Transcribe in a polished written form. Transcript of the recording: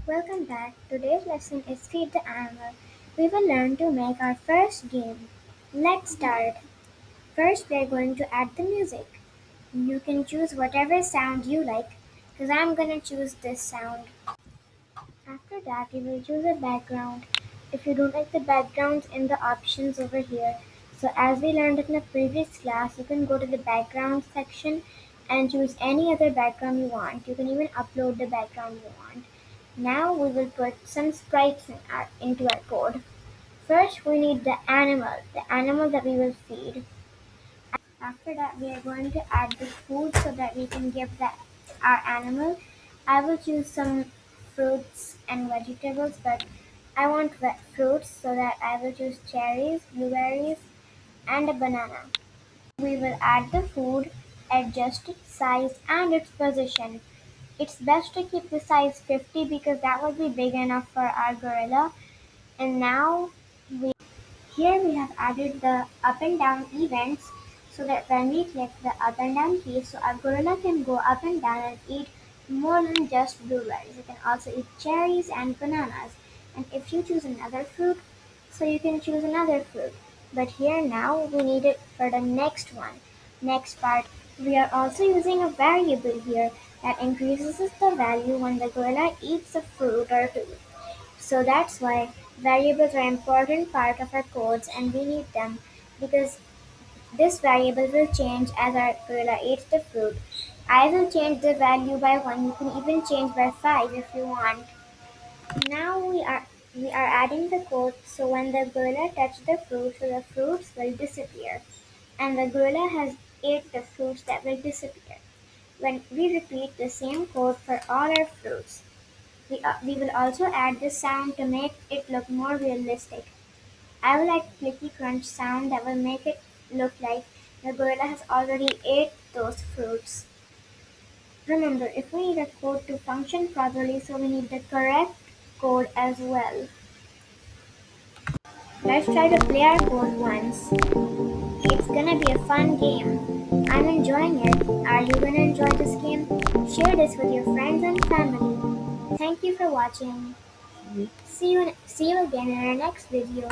Welcome back. Today's lesson is Feed the Animal. We will learn to make our first game. Let's start. First, we are going to add the music. You can choose whatever sound you like, because I'm going to choose this sound. After that, you will choose a background. If you don't like the backgrounds in the options over here, so as we learned in the previous class, you can go to the background section and choose any other background you want. You can even upload the background you want. Now we will put some sprites into our code. First, we need the animal that we will feed. After that, we are going to add the food so that we can give our animal. I will choose some fruits and vegetables, but I want wet fruits, so that I will choose cherries, blueberries, and a banana. We will add the food, adjust its size and its position. It's best to keep the size 50 because that will be big enough for our gorilla. And now here we have added the up and down events so that when we click the up and down keys, so our gorilla can go up and down and eat more than just blueberries. It can also eat cherries and bananas. And if you choose another fruit, so you can choose another fruit. But here now we need it for the next one. Next part, we are also using a variable here that increases the value when the gorilla eats a fruit or two. So that's why variables are an important part of our codes and we need them because this variable will change as our gorilla eats the fruit. I will change the value by 1. You can even change by 5 if you want. Now we are adding the code so when the gorilla touches the fruit, so the fruits will disappear. And the gorilla has ate the fruits that will disappear. When we repeat the same code for all our fruits. We will also add the sound to make it look more realistic. I will add clicky crunch sound that will make it look like the gorilla has already ate those fruits. Remember, if we need a code to function properly, so we need the correct code as well. Let's try to play our code once. It's gonna be a fun game. I'm enjoying it. Are you gonna enjoy this game? Share this with your friends and family. Thank you for watching. See you again in our next video.